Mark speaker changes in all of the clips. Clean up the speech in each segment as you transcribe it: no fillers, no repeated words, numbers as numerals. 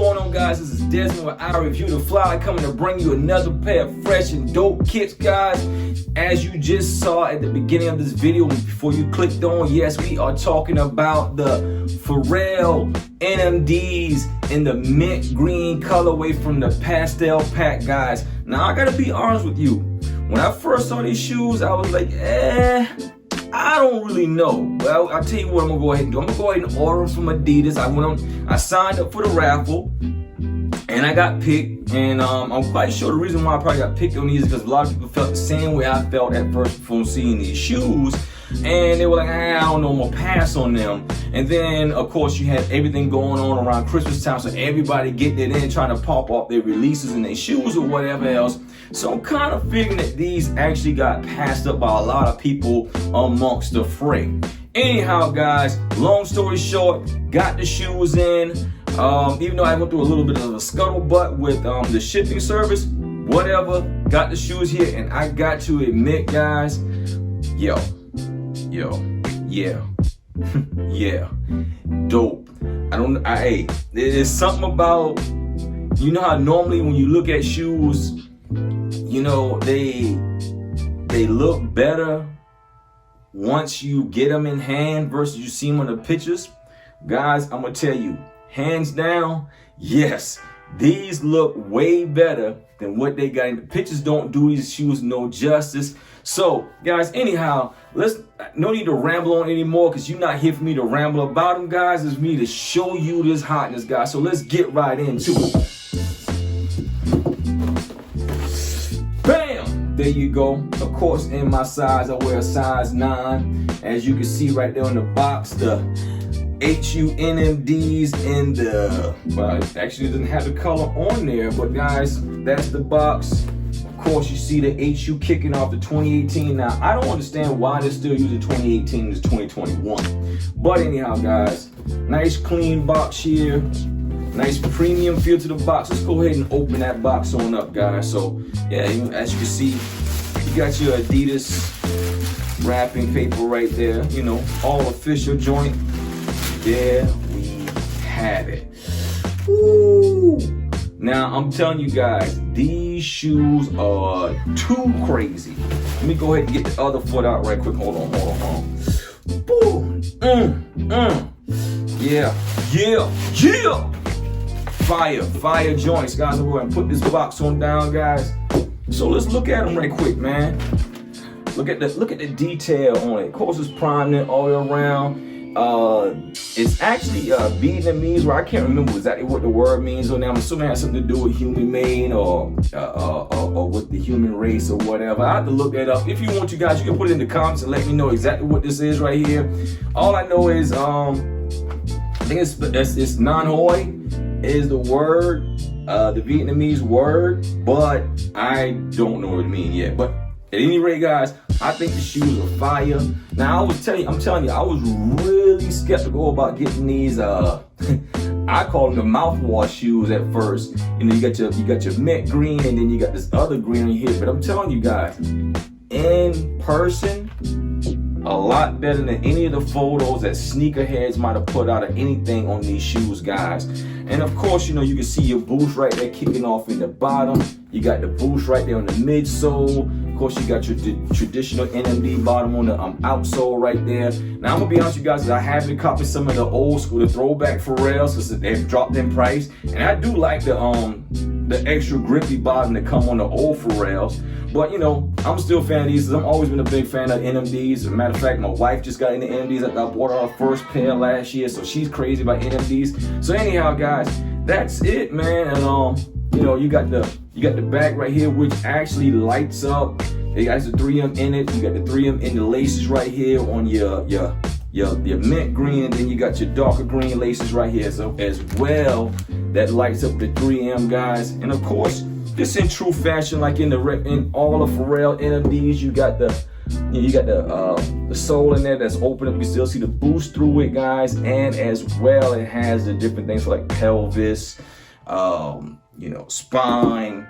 Speaker 1: going on, guys? This is Desmond with I Review the Fly, coming to bring you another pair of fresh and dope kits, guys. As you just saw at the beginning of this video, before you clicked on, yes, we are talking about the Pharrell NMDs in the mint green colorway from the Pastel pack, guys. Now, I gotta be honest with you. When I first saw these shoes, I was like, I don't really know. Well, I'll tell you what I'm gonna go ahead and do. I'm gonna go ahead and order them from Adidas. I signed up for the raffle, and I got picked. And I'm quite sure the reason why I probably got picked on these is because a lot of people felt the same way I felt at first before seeing these shoes. And they were like, I don't know, I'm gonna pass on them. And then, of course, you had everything going on around Christmas time, so everybody getting it in, trying to pop off their releases and their shoes or whatever else. So I'm kind of figuring that these actually got passed up by a lot of people amongst the fray. Anyhow, guys, long story short, got the shoes in. Even though I went through a little bit of a scuttlebutt with the shipping service, whatever, got the shoes here, and I got to admit, guys, yeah, dope. There's something about, you know how normally when you look at shoes, you know, they look better once you get them in hand versus you see them on the pictures. Guys, I'm gonna tell you, hands down, yes, these look way better than what they got in the pictures. Don't do these shoes no justice. So, guys, anyhow, no need to ramble on anymore, because you're not here for me to ramble about them, guys. It's me to show you this hotness, guys. So let's get right into it. Bam! There you go. Of course, in my size, I wear a size 9. As you can see right there on the box, the ULUNTUs in the, well, it actually doesn't have the color on there, but guys, that's the box. Of course, you see the HU kicking off the 2018. Now, I don't understand why they're still using 2018 as 2021. But anyhow, guys, nice clean box here. Nice premium feel to the box. Let's go ahead and open that box on up, guys. So, yeah, as you can see, you got your Adidas wrapping paper right there. You know, all official joint. There we have it. Woo! Now, I'm telling you guys, these shoes are too crazy. Let me go ahead and get the other foot out right quick. Hold on. Boom. Yeah. Fire joints, guys. I'm going to put this box on down, guys. So let's look at them right quick, man. Look at the detail on it. Of course, it's primeknit all the way around. It's actually Vietnamese, where I can't remember exactly what the word means on there. I'm assuming it has something to do with human made or with the human race or whatever. I have to look that up. If you want to, guys, you can put it in the comments and let me know exactly what this is right here. All I know is I think it's Nan Hoi is the word, the Vietnamese word, but I don't know what it means yet. But at any rate, guys, I think the shoes are fire. Now, I'm telling you, I was really skeptical about getting these. I call them the mouthwash shoes at first. You know, you got your mint green, and then you got this other green on here. But I'm telling you guys, in person, a lot better than any of the photos that sneakerheads might have put out of anything on these shoes, guys. And of course, you know, you can see your boost right there kicking off in the bottom. You got the boost right there on the midsole. Of course, you got your traditional NMD bottom on the outsole right there. Now, I'm gonna be honest with you guys, I have been copying some of the old school, the throwback Pharrell, since they've dropped in price. And I do like the extra grippy bottom that come on the old Pharrells. But, you know, I'm still a fan of these. I've always been a big fan of NMDs. As a matter of fact, my wife just got into NMDs. I bought her first pair last year, so she's crazy about NMDs. So anyhow, guys, that's it, man. And you know, you got the back right here, which actually lights up. It has the 3M in it. You got the 3M in the laces right here on your mint green, and then you got your darker green laces right here as well. That lights up the 3M, guys. And of course, just in true fashion, like in all of Pharrell NMDs, you got the sole in there that's open up. You still see the boost through it, guys, and as well, it has the different things like pelvis, you know, spine,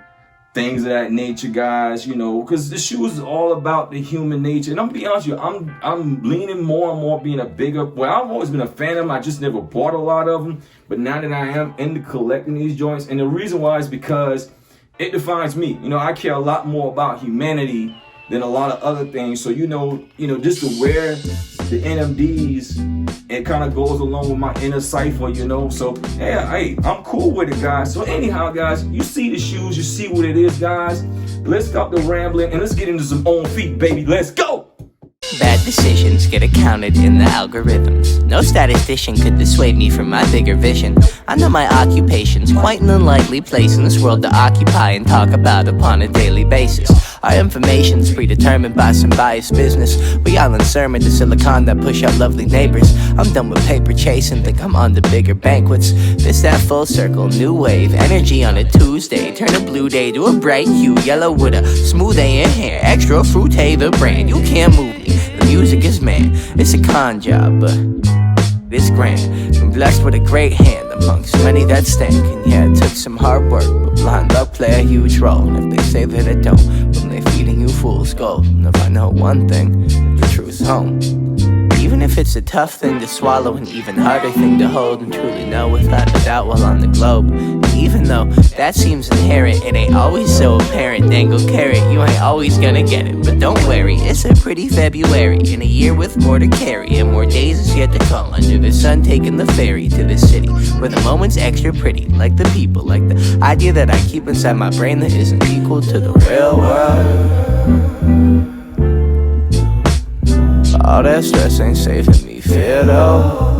Speaker 1: things of that nature, guys, you know, because the shoes is all about the human nature. And I'm gonna be honest with you, I'm leaning more and more being a bigger, well, I've always been a fan of them. I just never bought a lot of them. But now that I am into collecting these joints, and the reason why is because it defines me. You know, I care a lot more about humanity than a lot of other things. So, you know, just to wear the NMDs, it kind of goes along with my inner cipher, you know. So, yeah, hey, I'm cool with it, guys. So anyhow, guys, you see the shoes, you see what it is, guys. Let's stop the rambling and let's get into some on feet, baby. Let's go.
Speaker 2: Bad decisions get accounted in the algorithms. No statistician could dissuade me from my bigger vision. I know my occupation's quite an unlikely place in this world to occupy and talk about upon a daily basis. Our information's predetermined by some biased business. We all in sermon to silicon that push out lovely neighbors. I'm done with paper chasing, think I'm on to bigger banquets. This that full circle, new wave, energy on a Tuesday. Turn a blue day to a bright hue, yellow with a smooth A in hair. Extra fruit, the brand, you can't move me. The music is man, it's a con job, but it's grand. Been blessed with a great hand amongst many that stank. And yeah, it took some hard work, but blind luck play a huge role. And if they say that it don't, then they feeding you fool's gold. And if I know one thing, the truth's home. Even if it's a tough thing to swallow, an even harder thing to hold and truly know without a doubt while on the globe. And even though that seems inherent, it ain't always so apparent. Dangle carrot, you ain't always gonna get it. But don't worry, it's a pretty February in a year with more to carry, and more days is yet to come. Under the sun, taking the ferry to the city, where the moment's extra pretty, like the people, like the idea that I keep inside my brain that isn't equal to the real world. All that stress ain't saving me, fear though.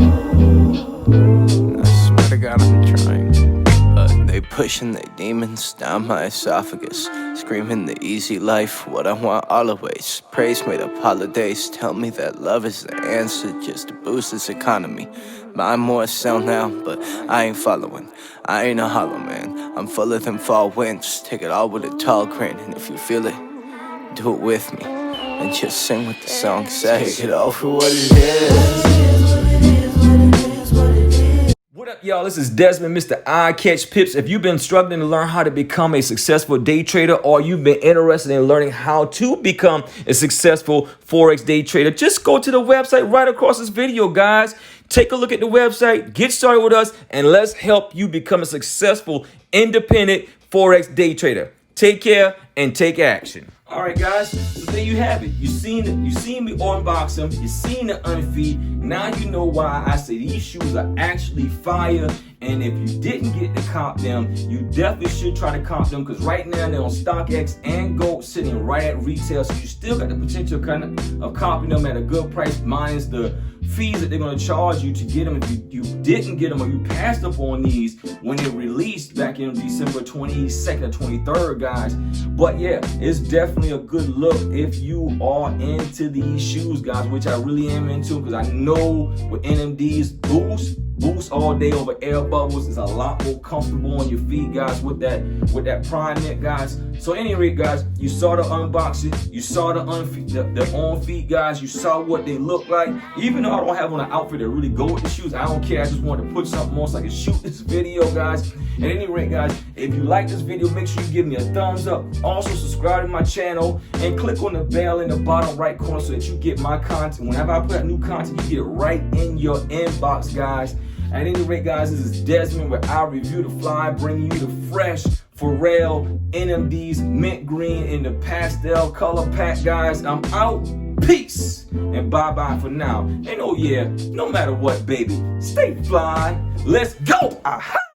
Speaker 2: I swear to God I'm trying, but they pushing their demons down my esophagus, screaming the easy life, what I want always. Praise made up holidays, tell me that love is the answer just to boost this economy. Buy more, sell now, but I ain't following. I ain't a hollow man, I'm full of them fall winds. Take it all with a tall grin, and if you feel it, do it with me. And just sing what the song says. Take it all for what it is.
Speaker 1: What up, y'all? This is Desmond, Mr. Eye Catch Pips. If you've been struggling to learn how to become a successful day trader, or you've been interested in learning how to become a successful Forex day trader, just go to the website right across this video, guys. Take a look at the website, get started with us, and let's help you become a successful independent Forex day trader. Take care and take action. All right, guys, so there you have it. You seen me unbox them. You seen the unfeed. Now you know why I say these shoes are actually fire. And if you didn't get to comp them, you definitely should try to comp them, because right now they're on StockX and Gold, sitting right at retail. So you still got the potential kind of comping them at a good price, minus the fees that they're going to charge you to get them. If you didn't get them, or you passed up on these when they released back in December 22nd or 23rd, guys. But yeah, it's definitely a good look if you are into these shoes, guys, which I really am into, because I know with NMDs, boost all day over air bubbles is a lot more comfortable on your feet, guys, with that primeknit, guys. So anyway, guys, you saw the unboxing, you saw the on feet, guys, you saw what they look like. Even though I don't have on an outfit that really go with the shoes, I don't care. I just wanted to put something on so I can shoot this video, guys. At any rate, guys, if you like this video, make sure you give me a thumbs up. Also subscribe to my channel and click on the bell in the bottom right corner so that you get my content. Whenever I put out new content, you get it right in your inbox, guys. At any rate, guys, this is Desmond, where I review the fly, bringing you the fresh Pharrell NMDs, mint green in the pastel color pack, guys. I'm out. Peace and bye-bye for now. And oh yeah, no matter what, baby, stay fly. Let's go. Aha.